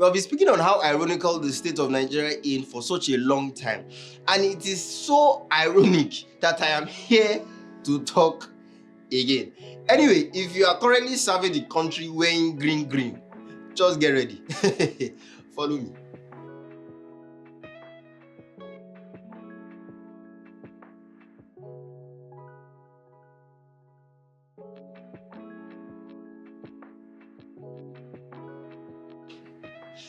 We have been speaking on how ironical the state of Nigeria is for such a long time. And it is so ironic that I am here to talk again. Anyway, if you are currently serving the country wearing green, just get ready. Follow me.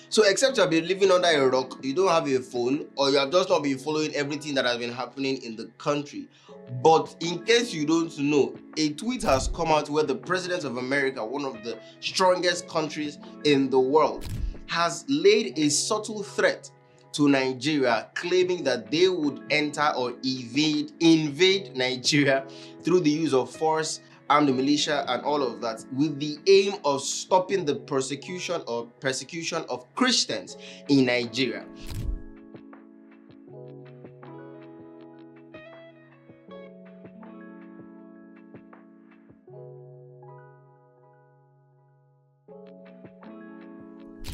So except you have been living under a rock, you don't have a phone, or you have just not been following everything that has been happening in the country. But in case you don't know, a tweet has come out where the President of America, one of the strongest countries in the world, has laid a subtle threat to Nigeria, claiming that they would enter or invade Nigeria through the use of force, armed militia, and all of that, with the aim of stopping the persecution of Christians in Nigeria.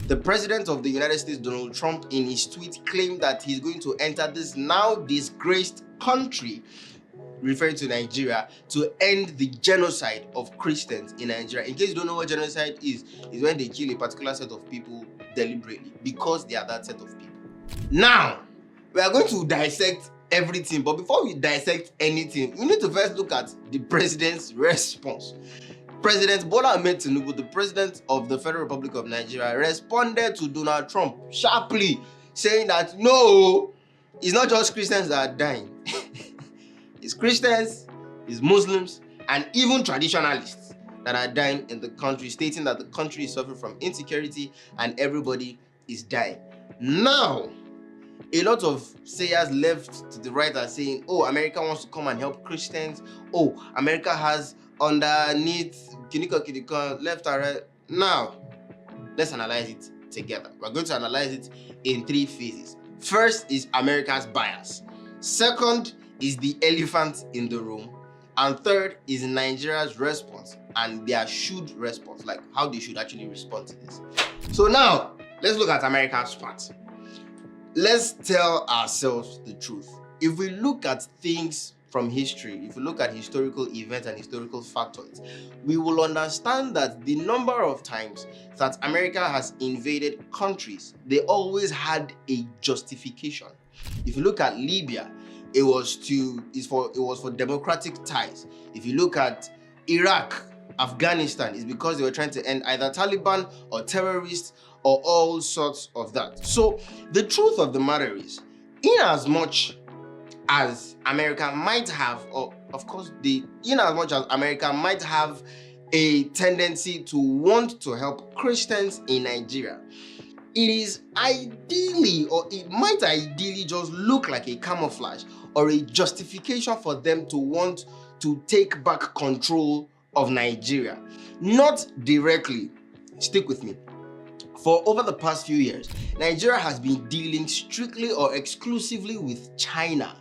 The President of the United States, Donald Trump, in his tweet claimed that he's going to enter this now disgraced country, referring to Nigeria, to end the genocide of Christians in Nigeria. In case you don't know what genocide is when they kill a particular set of people deliberately because they are that set of people. Now, we are going to dissect everything, but before we dissect anything, we need to first look at the president's response. President Bola Ahmed Tinubu, the president of the Federal Republic of Nigeria, responded to Donald Trump sharply, saying that no, it's not just Christians that are dying. It's Christians, it's Muslims, and even traditionalists that are dying in the country, stating that the country is suffering from insecurity and everybody is dying. Now, a lot of sayers left to the right are saying, oh, America wants to come and help Christians. Oh, America has underneath Kinika left and right. Now, let's analyze it together. We're going to analyze it in three phases. First is America's bias. Second is the elephant in the room. And third is Nigeria's response and their should response, like how they should actually respond to this. So now, let's look at America's part. Let's tell ourselves the truth. If we look at things from history, if we look at historical events and historical factoids, we will understand that the number of times that America has invaded countries, they always had a justification. If you look at Libya, it was for democratic ties. If you look at Iraq, Afghanistan, it's because they were trying to end either Taliban or terrorists or all sorts of that. So the truth of the matter is, in as much as America might have, America might have a tendency to want to help Christians in Nigeria, it might ideally just look like a camouflage or a justification for them to want to take back control of Nigeria. Not directly. Stick with me. For over the past few years, Nigeria has been dealing strictly or exclusively with China.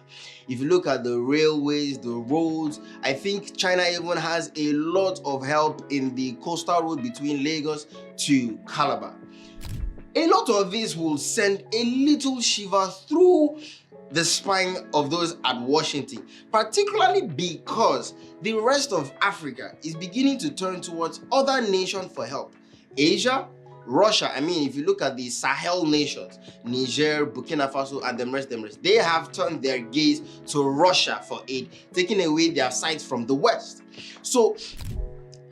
If you look at the railways, the roads, I think China even has a lot of help in the coastal road between Lagos to Calabar. A lot of this will send a little shiver through the spine of those at Washington, particularly because the rest of Africa is beginning to turn towards other nations for help. Asia, Russia, if you look at the Sahel nations, Niger, Burkina Faso, and the rest, they have turned their gaze to Russia for aid, taking away their sights from the West. So,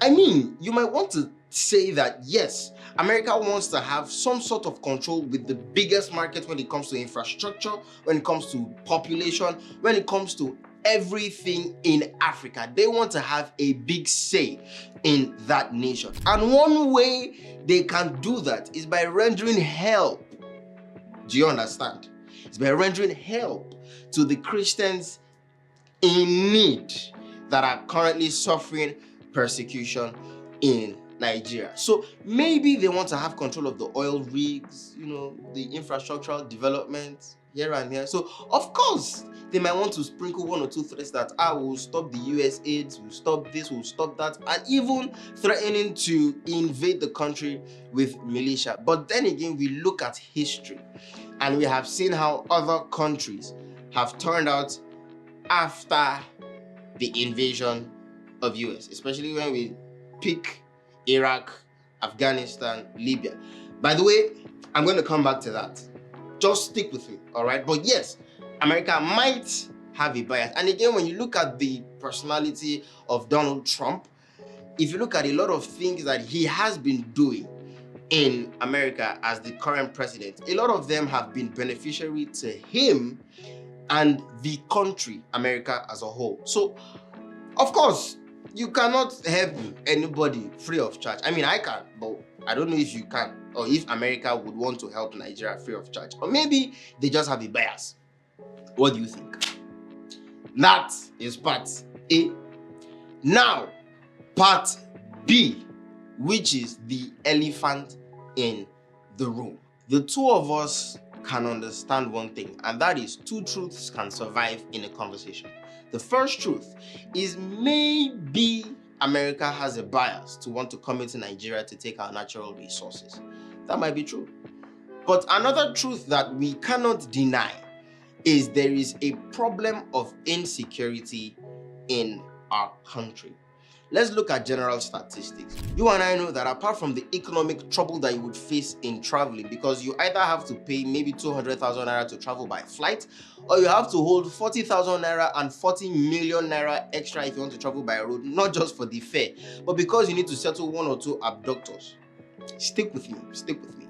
you might want to say that yes, America wants to have some sort of control with the biggest market when it comes to infrastructure, when it comes to population, when it comes to everything in Africa. They want to have a big say in that nation. And one way they can do that is by rendering help. Do you understand? It's by rendering help to the Christians in need that are currently suffering persecution in Nigeria. So maybe they want to have control of the oil rigs, the infrastructural development, here and here. So of course they might want to sprinkle one or two threats that will stop the US aids, will stop this, will stop that, and even threatening to invade the country with militia. But then again, we look at history and we have seen how other countries have turned out after the invasion of US, especially when we pick Iraq, Afghanistan, Libya. By the way, I'm going to come back to that. Just stick with me, all right? But yes, America might have a bias. And again, when you look at the personality of Donald Trump, if you look at a lot of things that he has been doing in America as the current president, a lot of them have been beneficiary to him and the country, America as a whole. So, of course, you cannot help anybody free of charge. I mean, I can, but I don't know if you can, or if America would want to help Nigeria free of charge. Or maybe they just have a bias. What do you think? That is part A. Now, part B, which is the elephant in the room. The two of us can understand one thing, and that is two truths can survive in a conversation. The first truth is maybe America has a bias to want to come into Nigeria to take our natural resources. That might be true. But another truth that we cannot deny is there is a problem of insecurity in our country. Let's look at general statistics. You and I know that apart from the economic trouble that you would face in traveling, because you either have to pay maybe 200,000 naira to travel by flight, or you have to hold 40,000 naira and 40 million naira extra if you want to travel by road, not just for the fare, but because you need to settle one or two abductors. Stick with me, stick with me.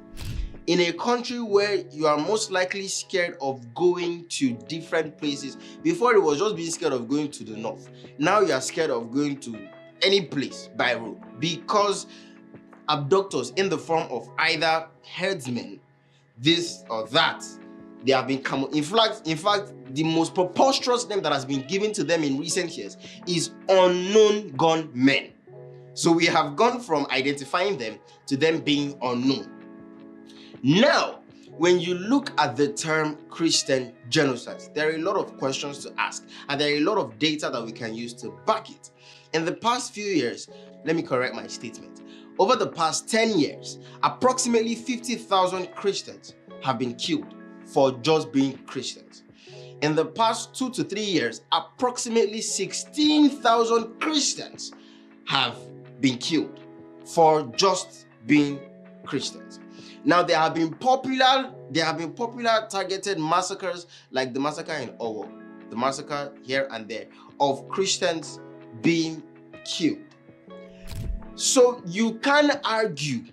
In a country where you are most likely scared of going to different places, before it was just being scared of going to the north, now you are scared of going to any place by road because abductors in the form of either herdsmen, this or that, they have been in fact, the most preposterous name that has been given to them in recent years is unknown gunmen. So we have gone from identifying them to them being unknown. Now, when you look at the term Christian genocide, there are a lot of questions to ask, and there are a lot of data that we can use to back it. In the past few years, let me correct my statement. Over the past 10 years, approximately 50,000 Christians have been killed for just being Christians. In the past 2 to 3 years, approximately 16,000 Christians have been killed for just being Christians. Now, there have been popular targeted massacres like the massacre in Owo, the massacre here and there of Christians being killed. So you can argue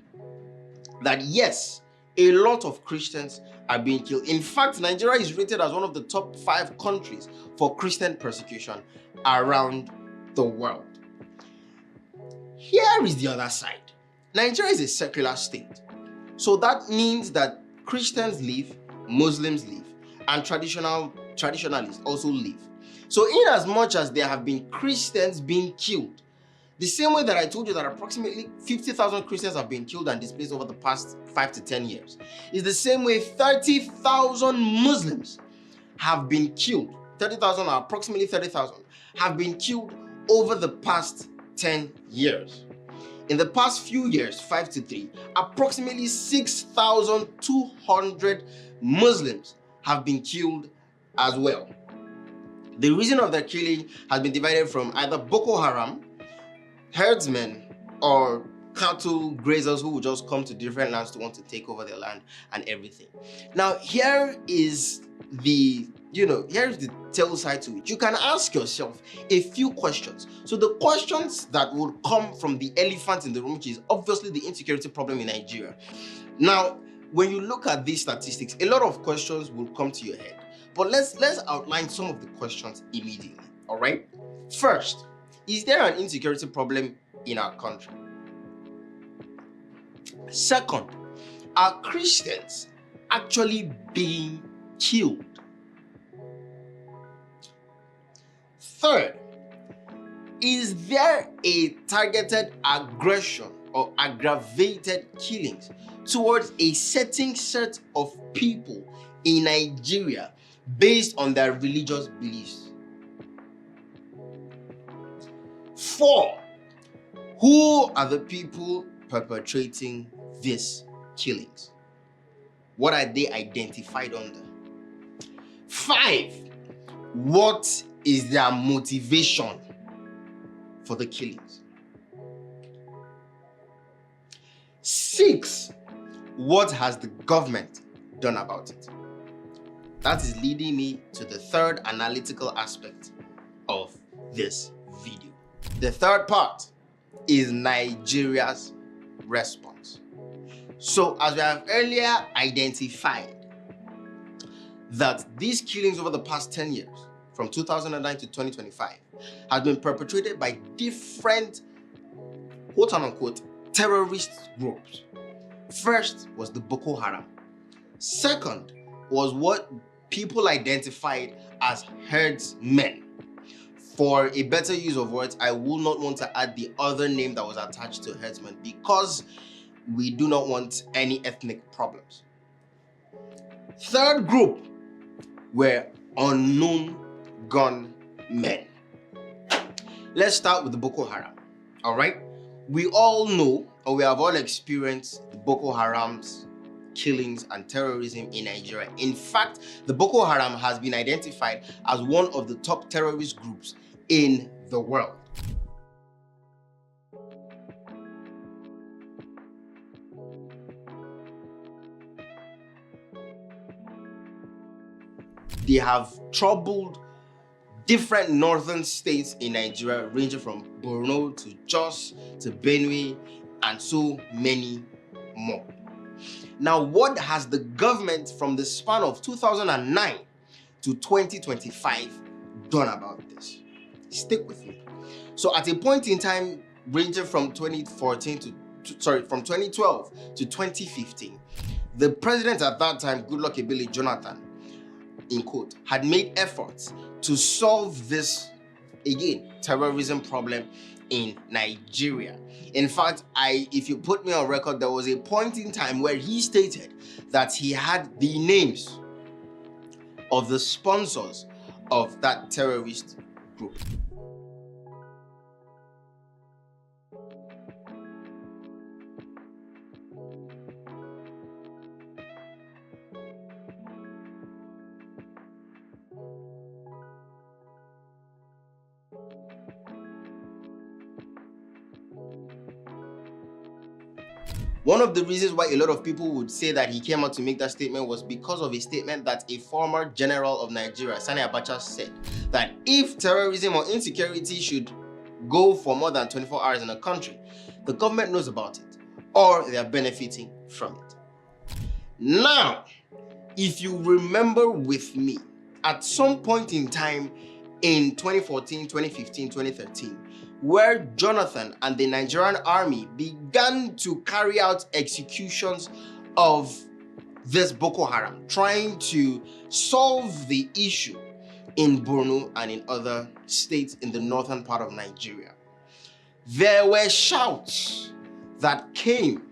that yes, a lot of Christians are being killed. In fact, Nigeria is rated as one of the top 5 countries for Christian persecution around the world. Here is the other side. Nigeria is a secular state. So that means that Christians live, Muslims live, and traditionalists also live. So in as much as there have been Christians being killed, the same way that I told you that approximately 50,000 Christians have been killed and displaced over the past 5 to 10 years, is the same way 30,000 Muslims have been killed. 30,000 or approximately 30,000 have been killed over the past 10 years. In the past few years, 5 to 3, approximately 6,200 Muslims have been killed as well. The reason of their killing has been divided from either Boko Haram, herdsmen, or cattle grazers who will just come to different lands to want to take over their land and everything. Now, here is the tail side to it. You can ask yourself a few questions. So the questions that would come from the elephant in the room, which is obviously the insecurity problem in Nigeria. Now, when you look at these statistics, a lot of questions will come to your head. But let's outline some of the questions immediately. All right. First, is there an insecurity problem in our country? Second, are Christians actually being killed? Third, is there a targeted aggression or aggravated killings towards a certain set of people in Nigeria based on their religious beliefs. 4, who are the people perpetrating these killings? What are they identified under? 5, what is their motivation for the killings? 6, what has the government done about it? That is leading me to the third analytical aspect of this video. The third part is Nigeria's response. So, as we have earlier identified, that these killings over the past 10 years, from 2009 to 2025, have been perpetrated by different quote-unquote terrorist groups. First was the Boko Haram. Second was what people identified as herdsmen. For a better use of words, I will not want to add the other name that was attached to herdsmen because we do not want any ethnic problems. Third group were unknown gunmen. Let's start with the Boko Haram. All right, we all know, or we have all experienced Boko Haram's killings and terrorism in Nigeria. In fact, the Boko Haram has been identified as one of the top terrorist groups in the world. They have troubled different northern states in Nigeria, ranging from Borno to Jos to Benue and so many more. Now, what has the government from the span of 2009 to 2025 done about this? Stick with me. So at a point in time ranging from 2012 to 2015, the president at that time, Goodluck Ebele Jonathan, in quote, had made efforts to solve this, again, terrorism problem in Nigeria. In fact, if you put me on record, there was a point in time where he stated that he had the names of the sponsors of that terrorist group. One of the reasons why a lot of people would say that he came out to make that statement was because of a statement that a former general of Nigeria, Sani Abacha, said that if terrorism or insecurity should go for more than 24 hours in a country, the government knows about it or they are benefiting from it. Now, if you remember with me, at some point in time in 2014, 2015, 2013, where Jonathan and the Nigerian army began to carry out executions of this Boko Haram, trying to solve the issue in Borno and in other states in the northern part of Nigeria. There were shouts that came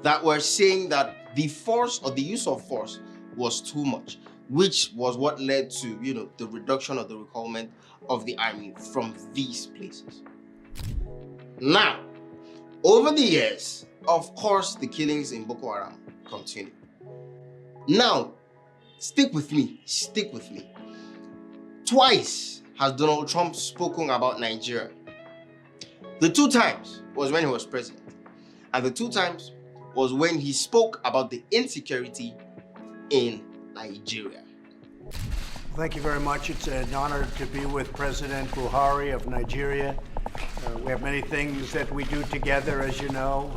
that were saying that the force or the use of force was too much, which was what led to, the reduction of the recruitment of the army from these places. Now, over the years, of course, the killings in Boko Haram continued. Now, stick with me. Twice has Donald Trump spoken about Nigeria. The 2 times was when he was president, and the 2 times was when he spoke about the insecurity in Nigeria. Thank you very much. It's an honor to be with President Buhari of Nigeria. We have many things that we do together, as you know,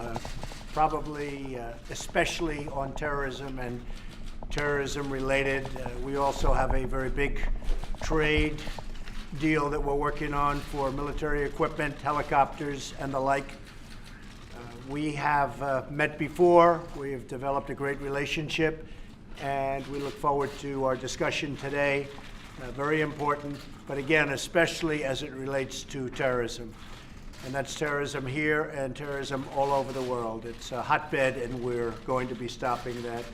probably especially on terrorism and terrorism related. We also have a very big trade deal that we're working on for military equipment, helicopters, and the like. We have met before. We have developed a great relationship, and we look forward to our discussion today. Very important, but again, especially as it relates to terrorism. And that's terrorism here and terrorism all over the world. It's a hotbed, and we're going to be stopping that.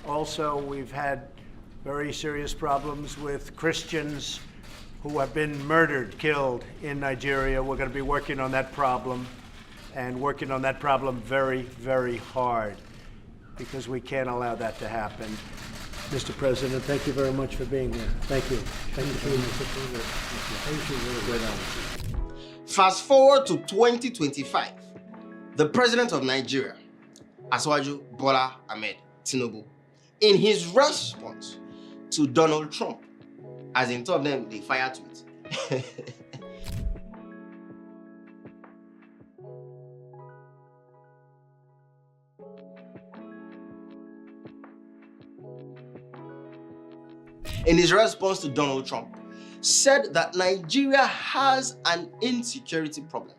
Also, we've had very serious problems with Christians who have been murdered, killed in Nigeria. We're going to be working on that problem, and working on that problem very, very hard, because we can't allow that to happen. Mr. President, thank you very much for being here. Thank you. Thank you, Mr. President. Fast forward to 2025. The president of Nigeria, Asiwaju Bola Ahmed Tinubu, in his response to Donald Trump, as in two of them, they fire tweet. In his response to Donald Trump, said that Nigeria has an insecurity problem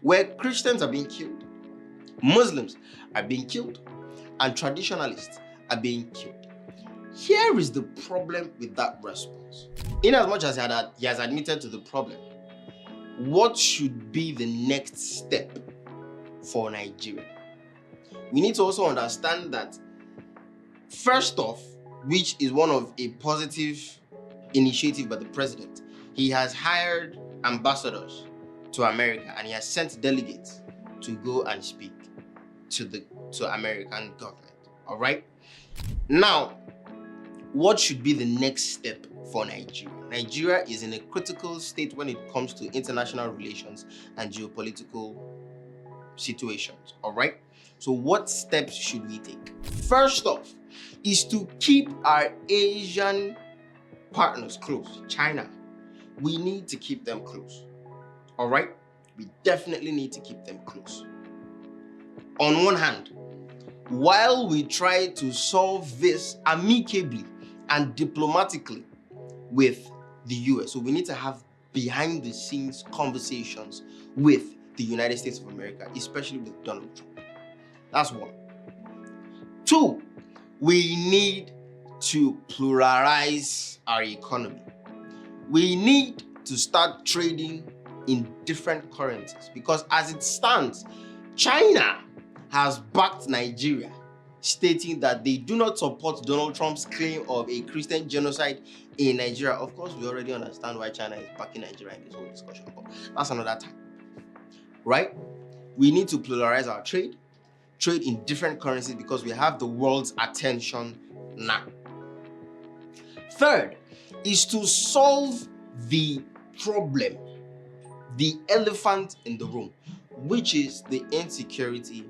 where Christians are being killed, Muslims are being killed, and traditionalists are being killed. Here is the problem with that response. In as much as he has admitted to the problem, what should be the next step for Nigeria? We need to also understand that, first off, which is one of a positive initiative by the president, he has hired ambassadors to America and he has sent delegates to go and speak to the American government. All right. Now, what should be the next step for Nigeria? Nigeria is in a critical state when it comes to international relations and geopolitical situations. All right. So what steps should we take? First off is to keep our Asian partners close. China, we need to keep them close. All right. We definitely need to keep them close. On one hand, while we try to solve this amicably and diplomatically with the US, so we need to have behind the scenes conversations with the United States of America, especially with Donald Trump. That's one. Two, we need to pluralize our economy. We need to start trading in different currencies, because as it stands, China has backed Nigeria, stating that they do not support Donald Trump's claim of a Christian genocide in Nigeria. Of course, we already understand why China is backing Nigeria in this whole discussion, but that's another time, right? We need to pluralize our trade in different currencies, because we have the world's attention now. Third is to solve the problem, the elephant in the room, which is the insecurity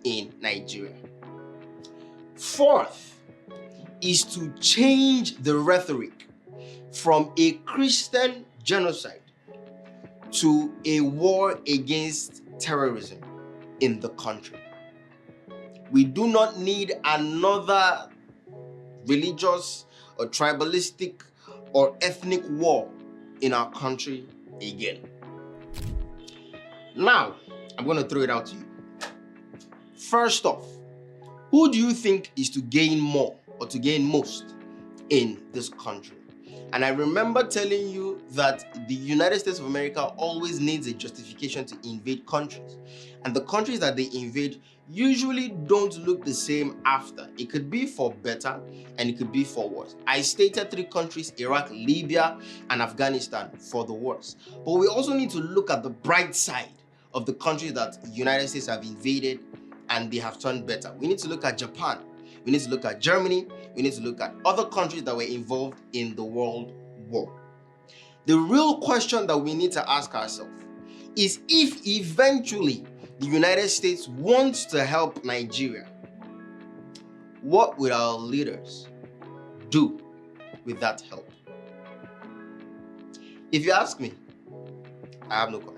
in Nigeria. Fourth is to change the rhetoric from a Christian genocide to a war against terrorism in the country. We do not need another religious or tribalistic or ethnic war in our country again. Now, I'm going to throw it out to you. First off, who do you think is to gain more or to gain most in this country? And I remember telling you that the United States of America always needs a justification to invade countries. And the countries that they invade usually don't look the same after. It could be for better and it could be for worse. I stated 3 countries: Iraq, Libya, and Afghanistan, for the worse. But we also need to look at the bright side of the countries that the United States have invaded and they have turned better. We need to look at Japan. We need to look at Germany. We need to look at other countries that were involved in the World War. The real question that we need to ask ourselves is, if eventually the United States wants to help Nigeria, what will our leaders do with that help? If you ask me, I have no comment.